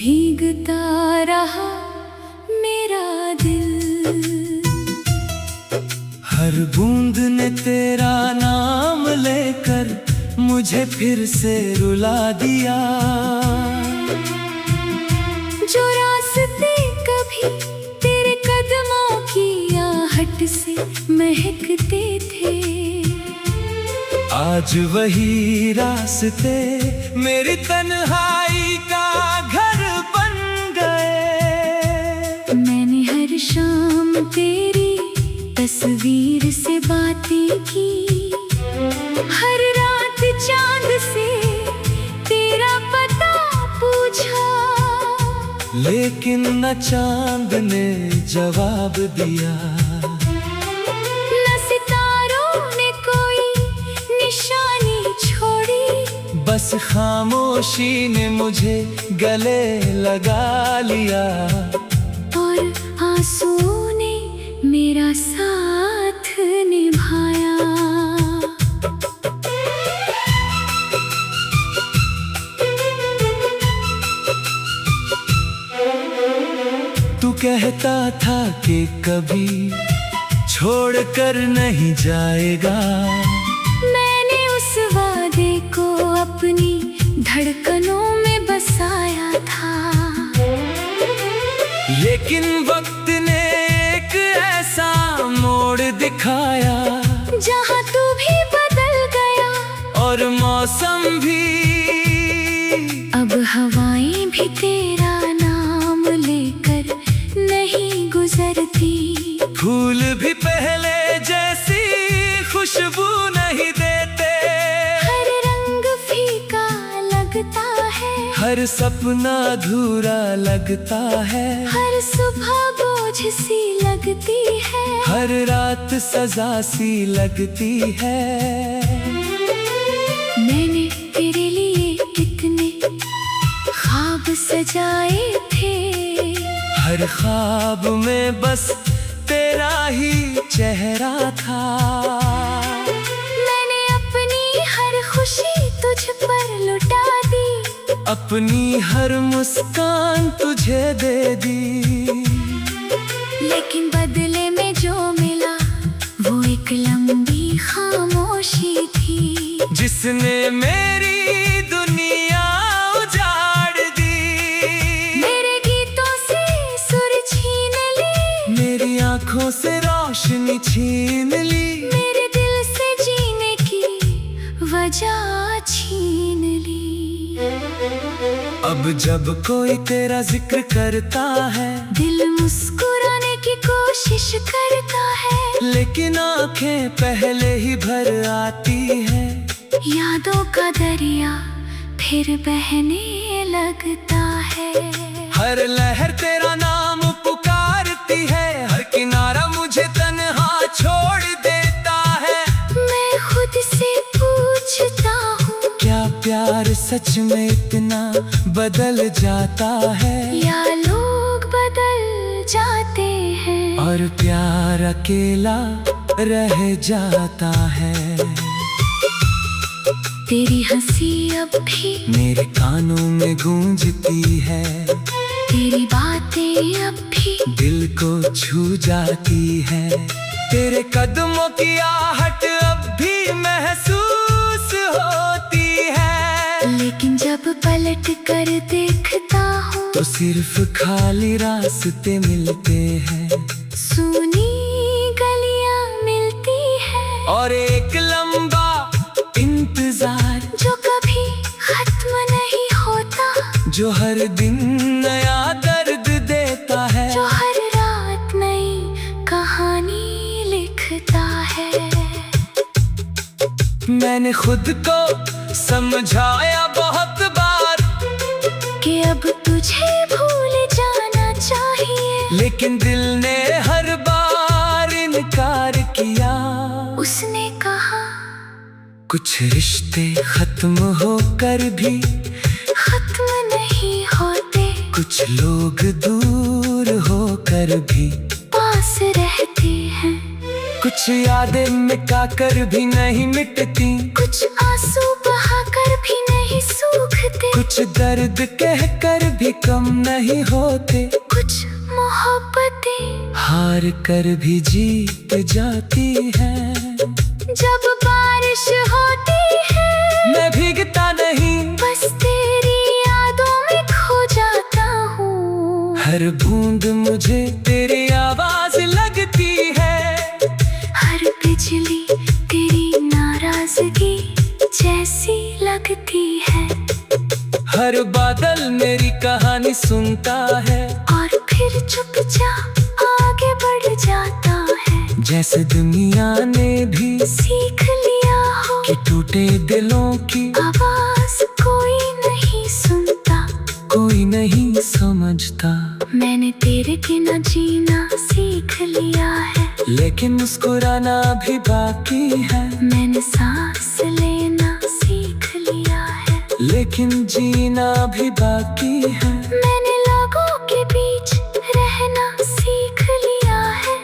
भीगता रहा मेरा दिल, हर बूंद ने तेरा नाम लेकर मुझे फिर से रुला दिया। जो रास्ते कभी तेरे कदमों की आहट से महकते थे, आज वही रास्ते मेरी तन्हाई का घर बन गए। मैंने हर शाम तेरी तस्वीर से बातें की, हर रात चांद से तेरा पता पूछा, लेकिन न चांद ने जवाब दिया, न सितारों ने कोई निशानी छोड़ी, बस खामोशी ने मुझे गले लगा लिया। और आंसुओं ने मेरा साथ निभाया। तू कहता था कि कभी छोड़कर नहीं जाएगा, मैंने उस वादे को अपनी धड़कनों में बसाया था, लेकिन वक्त ने एक ऐसा मोड़ दिखाया, जहाँ तू भी बदल गया और मौसम भी। अब हवाएं भी तेरा नाम लेकर नहीं गुजरती, फूल भी पहले जैसी खुशबू नहीं देते, हर रंग फीका लगता है, हर सपना अधूरा लगता है, हर सुबह बोझ सी लगती है, हर रात सजा सी लगती है। मैंने तेरे लिए कितने ख्वाब सजाए थे, हर ख्वाब में बस तेरा ही चेहरा था। मैंने अपनी हर खुशी तुझ पर लुटा दी, अपनी हर मुस्कान तुझे दे दी, लेकिन बदले में जो मिला वो एक लंबी खामोशी थी, जिसने मेरी दुनिया उजाड़ दी। मेरे गीतों से सुर छीन ली, मेरी आंखों से रोशनी छीन ली, मेरे दिल से जीने की वजह छीन ली। अब जब कोई तेरा जिक्र करता है, दिल मुस्कुराने की कोशिश करता है, लेकिन आंखें पहले ही भर आती है। यादों का दरिया फिर बहने लगता है, हर लहर तेरा नाम पुकारती है, हर किनारा मुझे तन्हा छोड़ देता है। मैं खुद से पूछता हूँ, क्या प्यार सच में इतना बदल जाता है, या लोग बदल जाते हैं और प्यार अकेला रह जाता है। तेरी हंसी अब भी मेरे कानों में गूंजती है, तेरी बातें अब भी दिल को छू जाती है, तेरे कदमों की आहट अब भी महसूस होती है। लेकिन जब पलट कर देखता हूँ तो सिर्फ खाली रास्ते मिलते हैं, सूनी गलियां मिलती है, और एक लंबा इंतजार जो कभी खत्म नहीं होता, जो हर दिन नया दर्द देता है, जो हर रात नई कहानी लिखता है। मैंने खुद को समझाया बहुत बार कि अब तुझे भूल जाना चाहिए, लेकिन दिल ने हर बार इनकार किया। उसने कहा कुछ रिश्ते खत्म होकर भी खत्म नहीं होते, कुछ लोग दूर होकर भी पास रहते हैं, कुछ यादें मिटा कर भी नहीं मिटती, कुछ आंसू बहाकर भी नहीं सूखते, कुछ दर्द कह कर भी कम नहीं होते। कुछ मोहब्बतें हार कर भी जीत जाती हैं। जब बारिश होती है मैं भीगता नहीं, बस तेरी यादों में खो जाता हूँ। हर बूंद मुझे तेरी आवाज लगती है। हर बिजली तेरी नाराजगी जैसी लगती है। हर बादल मेरी कहानी सुनता है और फिर चुपचाप आगे बढ़ जाता है। जैसे दुनिया ने भी सीख लिया हो कि टूटे दिलों की आवाज कोई नहीं सुनता, कोई नहीं समझता। मैंने तेरे बिना जीना सीख लिया है, लेकिन मुस्कुराना भी बाकी है। मैंने सांस लेना सीख लिया है, लेकिन जीना भी बाकी है। मैंने लोगों के बीच रहना सीख लिया है,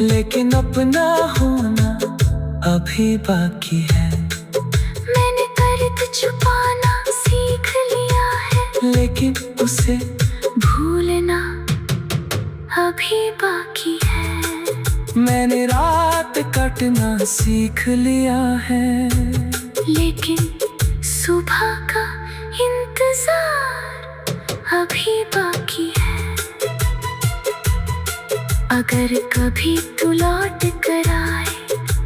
लेकिन अपना होना अभी बाकी है। मैंने दर्द छुपाना सीख लिया है, लेकिन उसे भूलना अभी बाकी है। मैंने रात कटना सीख लिया है। लेकिन सुबह का इंतजार अभी बाकी है। अगर कभी तू लौट कर आए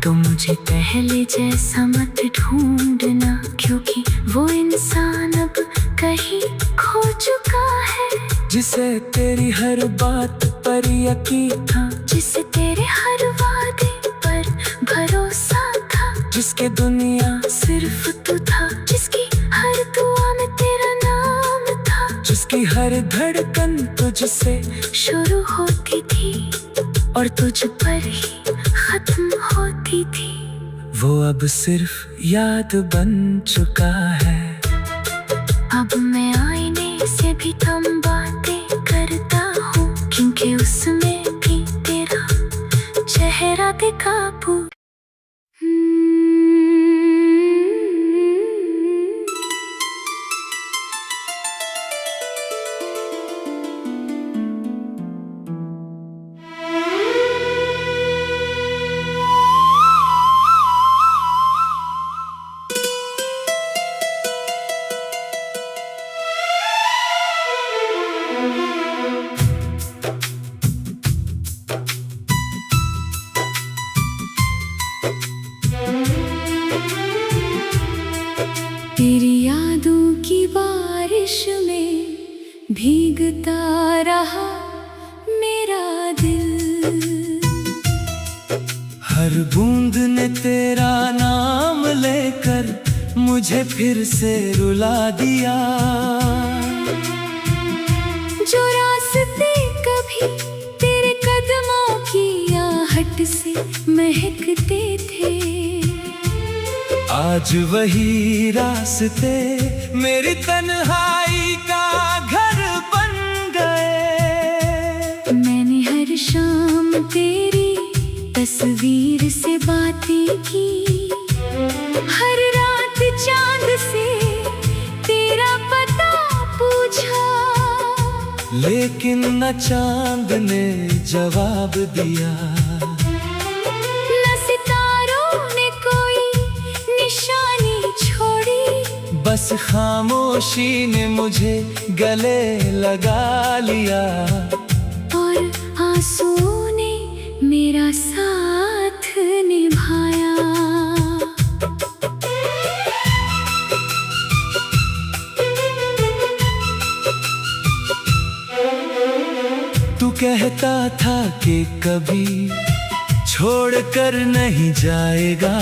तो मुझे पहले जैसा मत ढूंढना, क्योंकि वो इंसान अब कहीं खो चुका है। जिसे तेरी हर बात पर यकीन था, जिसे तेरे हर वादे पर भरोसा था, जिसके दुनिया सिर्फ तू था, जिसकी हर दुआ में तेरा नाम था, जिसकी हर धड़कन तुझसे शुरू होती थी और तुझ पर ही खत्म होती थी। वो अब सिर्फ याद बन चुका है। अब मैं आईने से भी कम बातें करता हूँ, क्योंकि उसमें भी तेरा चेहरा बेकाबू। तेरी यादों की बारिश में भीगता रहा मेरा दिल। हर बूंद ने तेरा नाम लेकर मुझे फिर से रुला दिया। जो रास्ते कभी तेरे कदमों की आहट से महकते थे, आज वही रास्ते मेरी तन्हाई का घर बन गए। मैंने हर शाम तेरी तस्वीर से बातें की, हर रात चांद से तेरा पता पूछा, लेकिन न चांद ने जवाब दिया, न सितारों ने कोई निशानी छोड़ी, बस खामोशी ने मुझे गले लगा लिया। और आंसुओं ने मेरा साथ निभाया। तू कहता था कि कभी छोड़ कर नहीं जाएगा।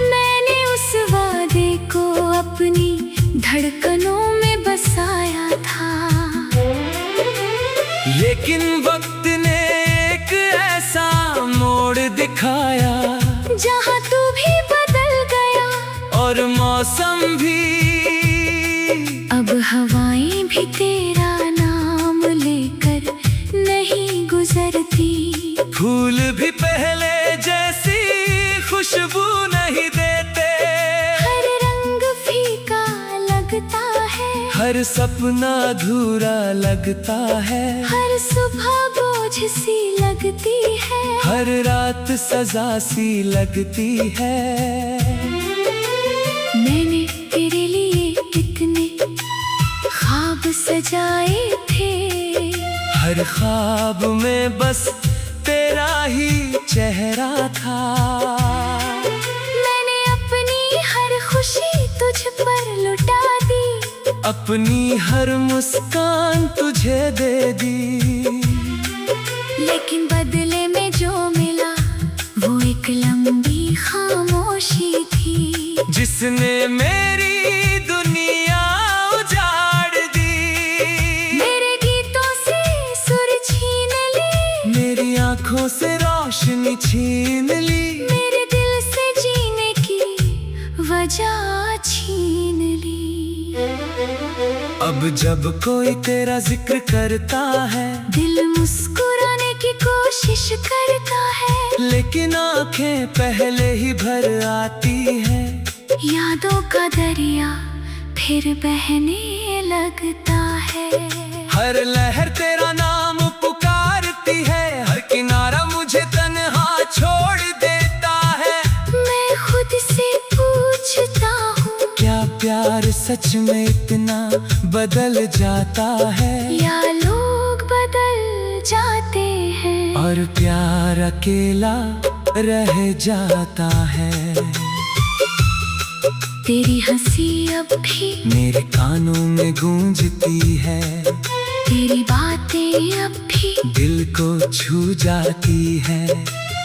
मैंने उस वादे को अपनी धड़कनों में बसाया था, लेकिन वक्त ने एक ऐसा मोड़ दिखाया, जहाँ तू भी बदल गया और मौसम भी। अब हवाएं भी तेरा नाम लेकर नहीं गुजरती, फूल भी पहले जैसी खुशबू नहीं देते। हर रंग फीका लगता है, हर सपना अधूरा लगता है, हर सुबह बोझ सी लगती है, हर रात सजा सी लगती है। मैंने तेरे लिए कितने ख्वाब सजाए थे, हर ख्वाब में बस तेरा ही चेहरा था। मैंने अपनी हर खुशी तुझ पर लुटा दी, अपनी हर मुस्कान तुझे दे दी। लेकिन बदले में जो मिला वो एक लंबी खामोशी थी, जिसने मेरी दुनिया उजाड़ दी। मेरे गीतों से सुर छीन ली, मेरी आंखों से रोशनी छीन ली, मेरे दिल से जीने की वजह छीन ली। अब जब कोई तेरा जिक्र करता है, दिल मुस्कुराने की कोशिश करता है, लेकिन आंखें पहले ही भर आती है। यादों का दरिया फिर बहने लगता है। हर लहर तेरा नाम पुकारती है, हर किनारा मुझे तन्हा छोड़ देता है। मैं खुद से पूछता हूँ, क्या प्यार सच में इतना बदल जाता है, या लोग बदल जाते हैं और प्यार अकेला रह जाता है। तेरी हंसी अब भी मेरे कानों में गूंजती है, तेरी बातें अब भी दिल को छू जाती है।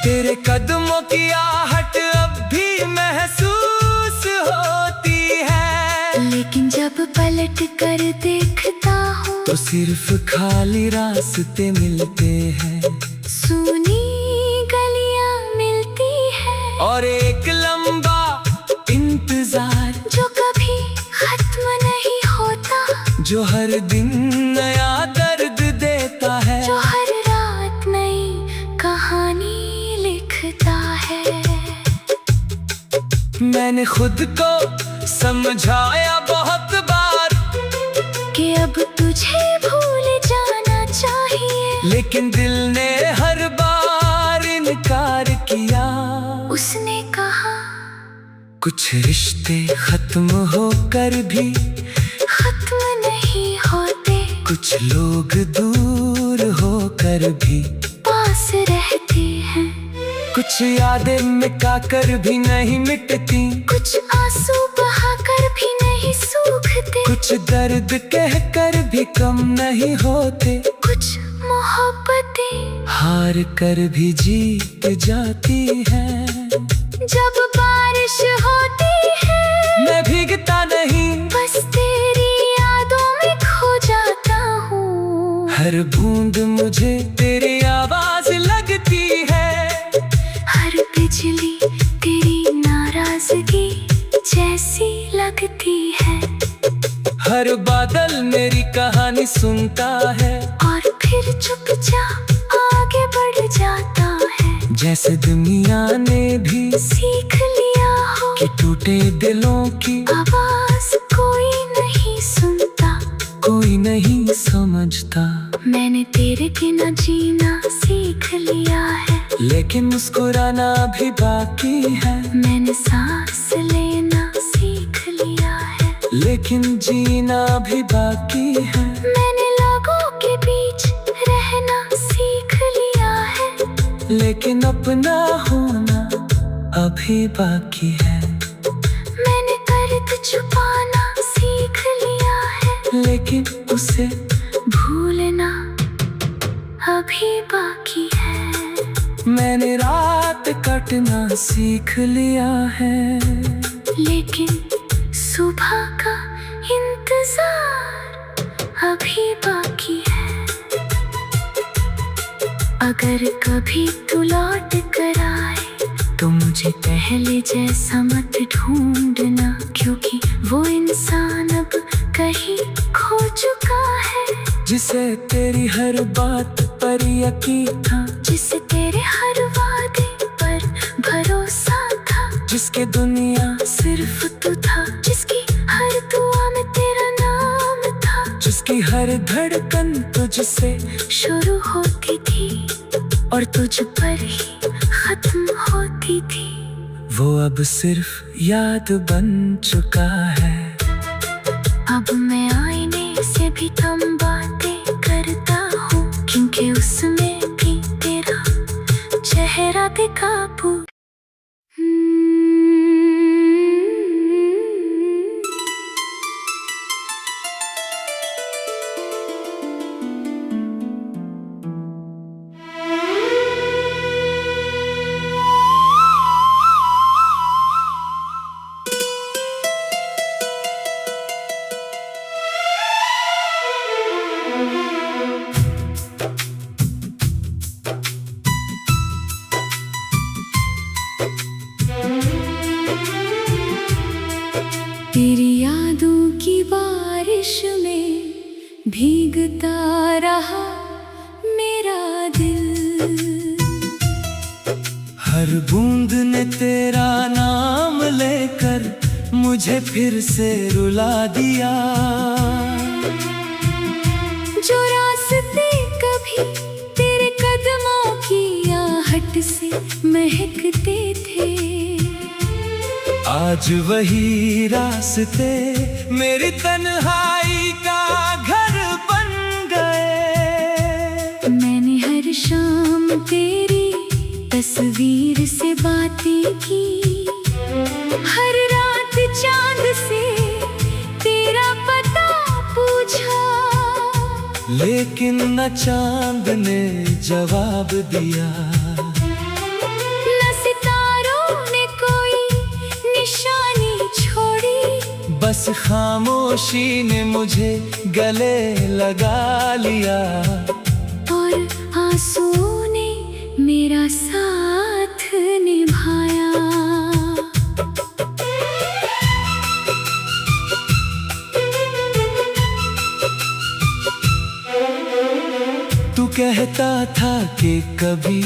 तेरे कदमों की आहट अब भी महसूस होती है, लेकिन जब पलट कर देखता हूँ तो सिर्फ खाली रास्ते मिलते हैं, सूनी गलियाँ मिलती है, और एक लंबा इंतजार जो कभी खत्म नहीं होता, जो हर दिन नया दर्द देता है, जो हर रात नई कहानी लिखता है। मैंने खुद को समझाया बहुत बार कि अब तुझे भूल जाना चाहिए, लेकिन दिल ने हर बार इनकार किया। उसने कहा कुछ रिश्ते खत्म होकर भी खत्म नहीं होते, कुछ लोग दूर होकर भी पास रहते हैं, कुछ यादें मिटा कर भी नहीं मिटती, कुछ आंसू बहाकर भी नहीं सूखते, कुछ दर्द कह कर भी कम नहीं होते, कुछ मोहब्बतें हार कर भी जीत जाती हैं। जब बारिश होती है मैं भीगता नहीं, बस तेरी यादों में खो जाता हूँ। हर बूंद मुझे तेरी आवाज लगती है, हर बिजली तेरी नाराजगी जैसी लगती है, हर बादल मेरी कहानी सुनता है, और फिर चुपचाप आगे बढ़ जाता है। जैसे दुनिया ने भी सीख लिया हो कि टूटे दिलों की आवाज कोई नहीं सुनता, कोई नहीं समझता। मैंने तेरे बिना जीना सीख लिया है, लेकिन मुस्कुराना भी बाकी है, मैंने सांस लेना सीख लिया है, लेकिन जीना भी बाकी है। मैंने लोगों के बीच रहना सीख लिया है, लेकिन अपना होना अभी बाकी है। मैंने दर्द छुपाना सीख लिया है, लेकिन उसे भूलना अभी बाकी है। मैंने रात कटना सीख लिया है, लेकिन सुबह का इंतजार अभी बाकी है। अगर कभी तू लौट कर आए तो मुझे पहले जैसा मत ढूंढना, क्योंकि वो इंसान अब कहीं खो चुका है, जिसे तेरी हर बात पर यकीन था, जिसे तेरे हर वादे पर भरोसा था, जिसके दुनिया सिर्फ तू था, जिसकी हर दुआ में तेरा नाम की हर धड़कन तुझसे शुरू होती थी और तुझ पर ही खत्म होती थी। वो अब सिर्फ याद बन चुका है। अब मैं आईने से भी कम बातें करता हूँ, क्योंकि उसमें भी तेरा चेहरा बेकाबू। तेरी यादों की बारिश में भीगता रहा मेरा दिल। हर बूंद ने तेरा नाम लेकर मुझे फिर से रुला दिया। जो रास्ते कभी तेरे कदमों की आहट से महकते थे, आज वही रास्ते मेरी तन्हाई का घर बन गए। मैंने हर शाम तेरी तस्वीर से बातें की, हर रात चांद से तेरा पता पूछा, लेकिन न चांद ने जवाब दिया, न सितारों ने कोई निशानी छोड़ी। बस खामोशी ने मुझे गले लगा लिया, और आंसुओं ने मेरा साथ निभाया। तू कहता था कि कभी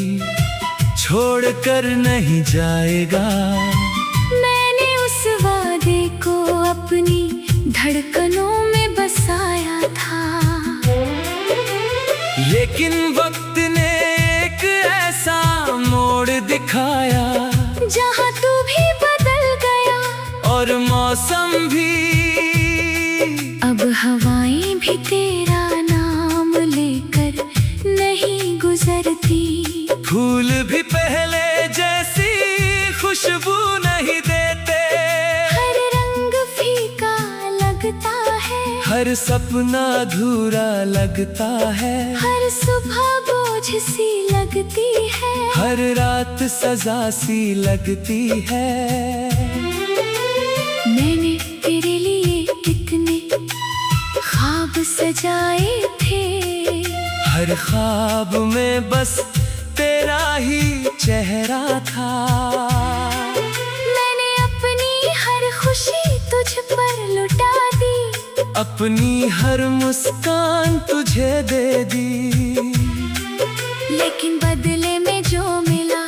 छोड़कर नहीं जाएगा। मैंने उस वादे को अपनी धड़कनों में बसाया था, लेकिन वक्त ने एक ऐसा मोड़ दिखाया, जहाँ तू भी बदल गया और मौसम भी। अब हवाएं भी तेरा नाम लेकर नहीं गुजरती, फूल भी पहले जैसी खुशबू नहीं देते। हर रंग फीका लगता है, हर सपना अधूरा लगता है, हर सुबह बोझ सी लगती है, हर रात सजा सी लगती है। मैंने तेरे लिए कितने ख्वाब सजाए थे, हर ख्वाब में बस तेरा ही चेहरा था। मैंने अपनी हर खुशी तुझ पर लुटा दी, अपनी हर मुस्कान तुझे दे दी, लेकिन बदले में जो मिला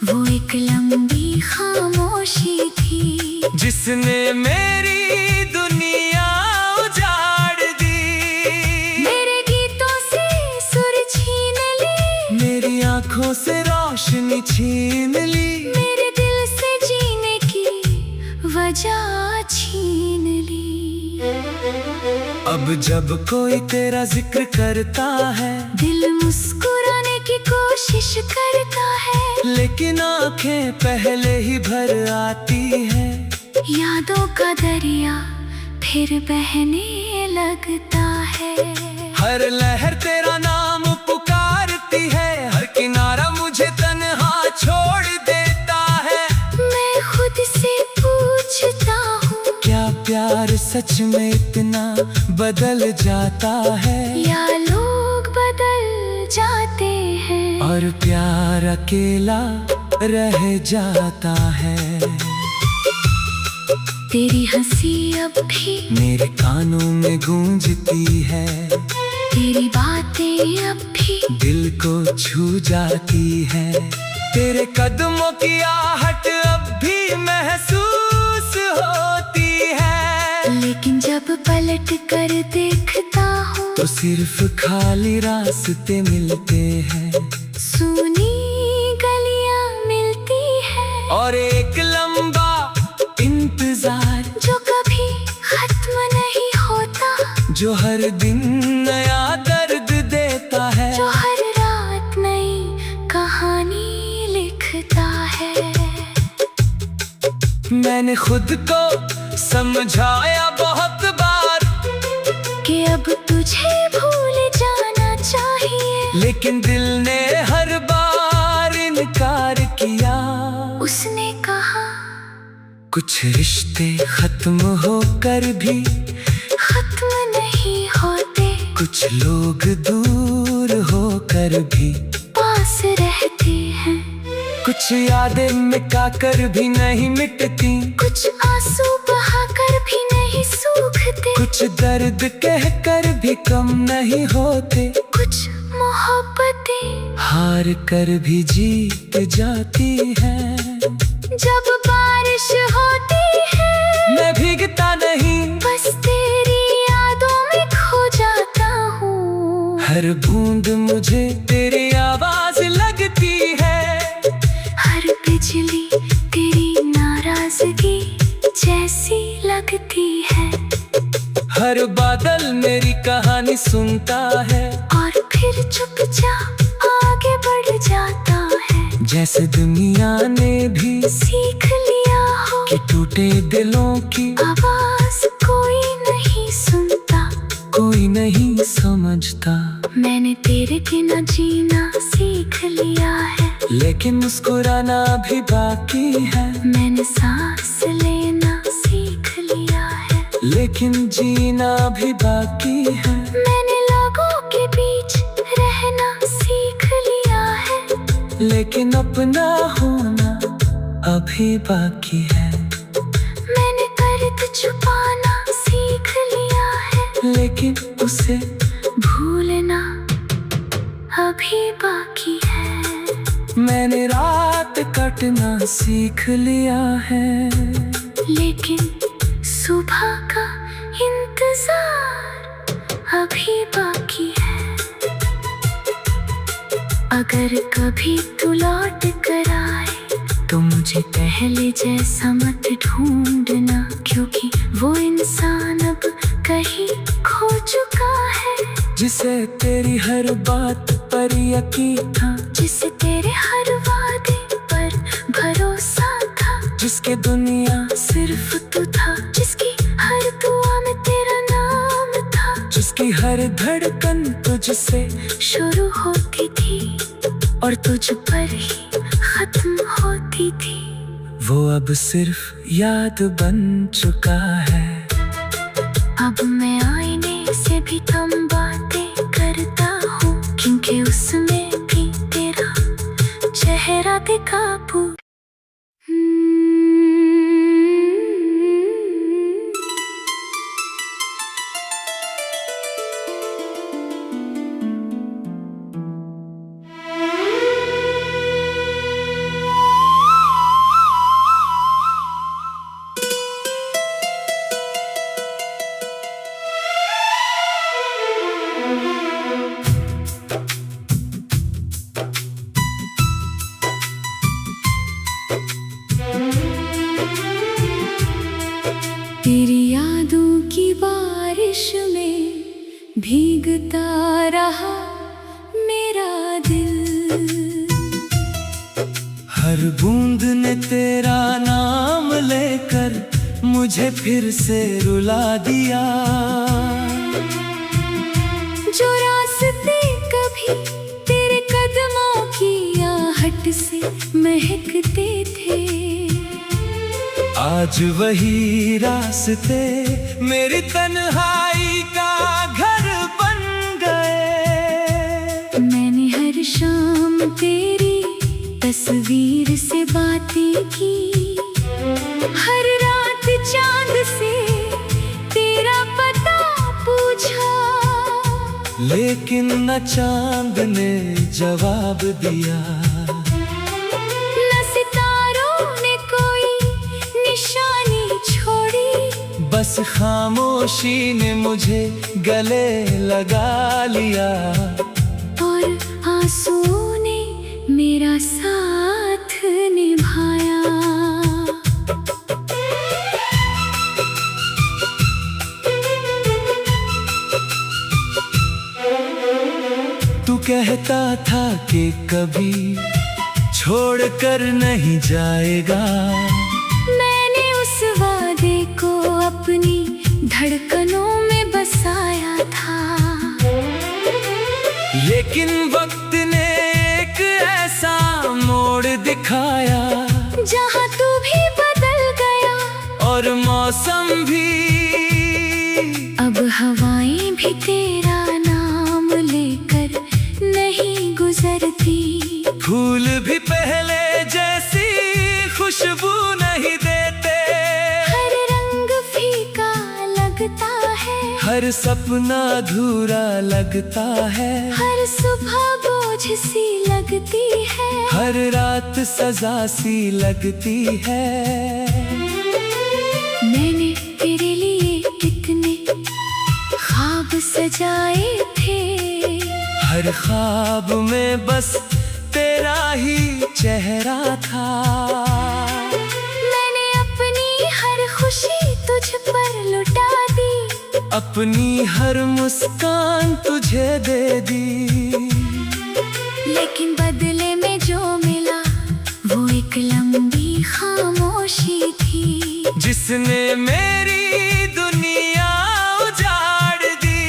वो एक लंबी खामोशी थी, जिसने मेरी दुनिया उजाड़ दी। मेरे गीतों से सुर छीन ली, मेरी आंखों से रोशनी छीन ली, मेरे दिल से जीने की वजह छीन ली। अब जब कोई तेरा जिक्र करता है, दिल मुस्कुराने की कोशिश करता है, लेकिन आंखें पहले ही भर आती है। यादों का दरिया फिर बहने लगता है। हर लहर तेरा नाम पुकारती है, हर किनारा मुझे तन्हा छोड़ देता है। मैं खुद से पूछता हूँ, क्या प्यार सच में इतना बदल जाता है, या लोग बदल जाते हैं और प्यार अकेला रह जाता है। तेरी हंसी अब भी मेरे कानों में गूंजती है, तेरी बातें अब भी दिल को छू जाती है। तेरे कदमों की आहट अब भी महसूस होती है, लेकिन जब पलट कर देखता सिर्फ खाली रास्ते मिलते हैं, सुनी गलियां मिलती है, और एक लंबा इंतजार जो कभी खत्म नहीं होता, जो हर दिन नया दर्द देता है, जो हर रात नई कहानी लिखता है। मैंने खुद को समझाया बहुत बार कि अब तुझे भूल जाना चाहिए, लेकिन दिल ने हर बार इनकार किया। उसने कहा कुछ रिश्ते खत्म होकर भी खत्म नहीं होते, कुछ लोग दूर होकर भी पास रहते हैं, कुछ यादें मिटा कर भी नहीं मिटती, कुछ आंसू बहाकर भी नहीं सूखते, कुछ दर्द कह कर भी कम नहीं होते, कुछ मोहब्बतें हार कर भी जीत जाती हैं। जब बारिश होती है मैं भीगता नहीं, बस तेरी यादों में खो जाता हूँ, हर बूंद मुझे तेरी आवाज लगती है, हर बिजली तेरी नाराजगी जैसी लगती है, हर बादल मेरी कहानी सुनता है, और फिर चुपचाप आगे बढ़ जाता है, जैसे दुनिया ने भी सीख लिया हो कि टूटे दिलों की आवाज कोई नहीं सुनता, कोई नहीं समझता। मैंने तेरे बिना जीना सीख लिया है, लेकिन मुस्कुराना भी बाकी है, मैंने सांस लेना सीख लिया है, लेकिन जीना भी बाकी है, मैंने लोगों के बीच रहना सीख लिया है, लेकिन अपना होना अभी बाकी है, मैंने दर्द छुपाना सीख लिया है, लेकिन उसे भूलना अभी बाकी है, मैंने रात कटना सीख लिया है, लेकिन सुबह का इंतजार अभी बाकी है। अगर कभी तू लौट कर आए तो मुझे पहले जैसा मत ढूंढना, क्योंकि वो इंसान अब कहीं खो चुका है, जिसे तेरी हर बात पर यकीन था, जिसे तेरे हर वादे पर भरोसा था, जिसके दुनिया सिर्फ तू था, जिसकी हर दुआ में तेरा नाम था, जिसकी हर धड़कन तुझसे शुरू होती थी और तुझ पर ही खत्म होती थी। वो अब सिर्फ याद बन चुका है। अब मैं आईने से भी कम बातें करता हूँ, क्योंकि उसमें भी तेरा चेहरा बेकाबू। तेरी यादों की बारिश में भीगता रहा मेरा दिल, हर बूंद ने तेरा नाम लेकर मुझे फिर से रुला दिया। जो रास्ते कभी तेरे कदमों की आहट से महकते थे, आज वही रास्ते मेरी तन्हाई का घर बन गए। मैंने हर शाम तेरी तस्वीर से बातें की, हर रात चांद से तेरा पता पूछा, लेकिन न चांद ने जवाब दिया, बस खामोशी ने मुझे गले लगा लिया, और आंसुओं ने मेरा साथ निभाया। तू कहता था कि कभी छोड़ कर नहीं जाएगा, मैंने उस वादे को अपनी धड़कनों में बसाया था। लेकिन वक्त ने एक ऐसा मोड़ दिखाया, जहाँ तू भी बदल गया और मौसम भी। अब हवाएं भी तेरा नाम लेकर नहीं गुजरती, फूल भी पहले जैसी खुशबू नहीं देते, हर रंग फीका लगता है, हर सपना अधूरा लगता है, हर सुबह बोझ सी लगती है, हर रात सजा सी लगती है। मैंने तेरे लिए इतने ख्वाब सजाए थे, हर ख्वाब में बस तेरा ही चेहरा था। मैंने अपनी हर खुशी तुझ पर लुटा दी, अपनी हर मुस्कान तुझे दे दी। लेकिन बदले में जो मिला वो एक लंबी खामोशी थी, जिसने मेरी दुनिया उजाड़ दी।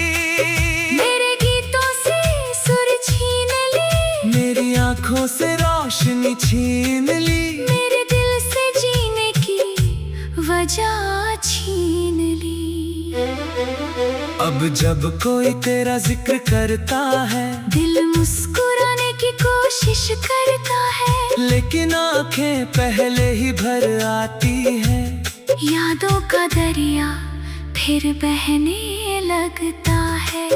मेरे गीतों से सुर छीन ली, मेरी आंखों से रोशनी छीन ली, मेरे दिल से जीने की वजह छीन ली। अब जब कोई तेरा जिक्र करता है, दिल मुस्कुराने की कोशिश करता है, लेकिन आंखें पहले ही भर आती है। यादों का दरिया फिर बहने लगता है।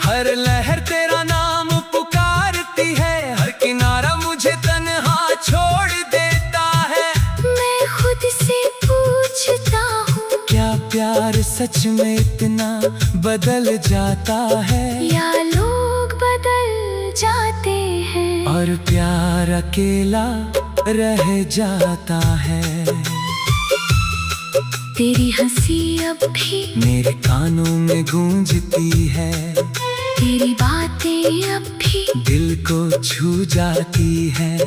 हर लहर तेरा नाम पुकारती है, हर किनारा मुझे तन्हा छोड़ देता है। मैं खुद से पूछता हूँ, क्या प्यार सच में इतना बदल जाता है, या लोग बदल जाते हैं, और प्यार अकेला रह जाता है। तेरी हंसी अब भी मेरे कानों में गूंजती है, तेरी बातें अब भी दिल को छू जाती है।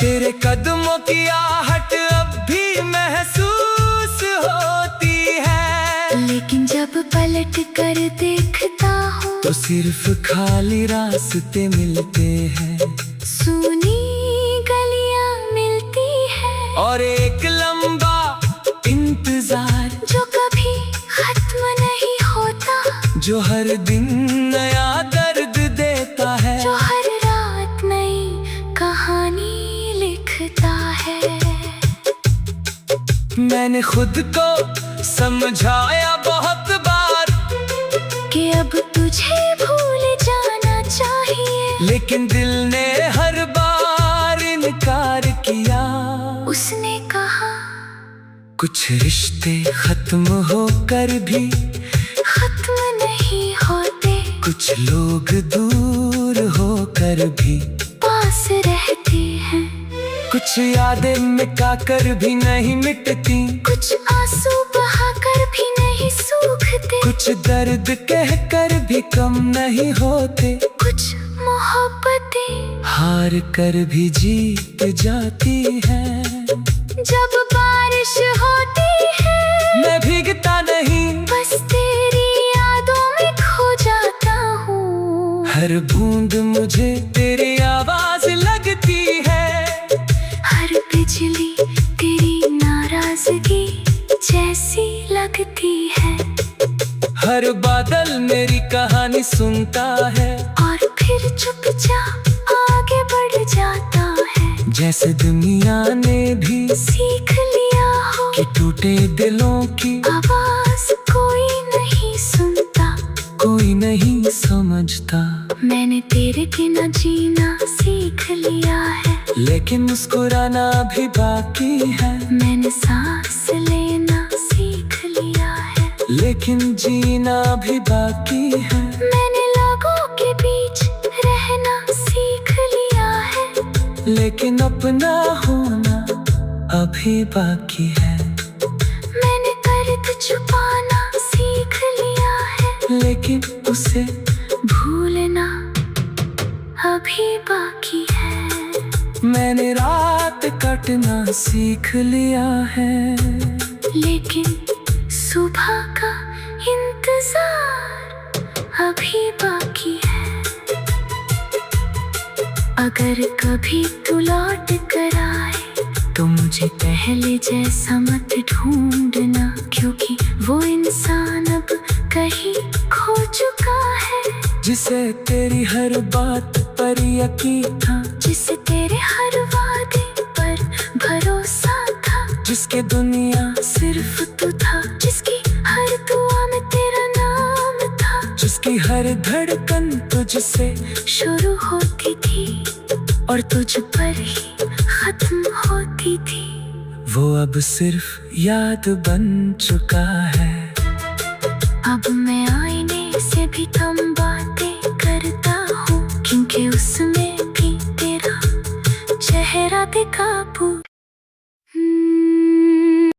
तेरे कदमों की आहट अब भी महसूस होती है, लेकिन जब पलट कर देखता हूँ तो सिर्फ खाली रास्ते मिलते हैं, सूनी गलियाँ मिलती है, और एक लंबा इंतजार जो कभी खत्म नहीं होता, जो हर दिन नया दर्द देता है, जो हर रात नई कहानी लिखता है। मैंने खुद को समझाया बहुत बार कि अब तुझे भूल जाना चाहिए, लेकिन दिल ने हर बार इनकार किया। उसने कहा कुछ रिश्ते खत्म होकर भी खत्म नहीं होते, कुछ लोग दूर होकर भी पास रहते हैं, कुछ यादें मिटाकर भी नहीं मिटती, कुछ आंसू बहाकर भी नहीं सूखते, कुछ दर्द कहकर भी कम नहीं होते, कुछ मोहब्बतें हार कर भी जीत जाती हैं। जब बारिश होती है मैं भीगता नहीं, बस तेरी यादों में खो जाता हूँ, हर बूंद मुझे तेरी आवाज लगती है, हर बिजली तेरी नाराजगी जैसी लगती है, हर बादल मेरी कहानी सुनता है, और फिर चुपचाप आगे बढ़ जाता है, जैसे दुनिया ने भी सीख लिया हो कि टूटे दिलों की आवाज कोई नहीं सुनता, कोई नहीं समझता। मैंने तेरे बिना जीना सीख लिया है, लेकिन मुस्कुराना भी बाकी है। मैंने सांस लेना सीख लिया है, लेकिन जीना भी बाकी है। मैंने लोगों के बीच रहना सीख लिया है, लेकिन अपना होना अभी बाकी है। मैंने दर्द छुपाना सीख लिया है, लेकिन उसे भूलना अभी बाकी है। मैंने रात कटना सीख लिया है, लेकिन सुबह का इंतजार अभी बाकी है। अगर कभी तू लौट कर आए तो मुझे पहले जैसा मत ढूंढना, क्योंकि वो इंसान अब कहीं खो चुका है। जिसे तेरी हर बात पर यकीन था, जिसे तेरे हर वादे पर भरोसा था, जिसके दुनिया सिर्फ तू था, जिसकी हर दुआ में तेरा नाम था, जिसकी हर धड़कन तुझसे शुरू होती थी और तुझ पर ही खत्म होती थी। वो अब सिर्फ याद बन चुका है। अब मैं आईने से भी कम बातें करता हूँ, क्योंकि उसमें भी तेरा चेहरा दिखा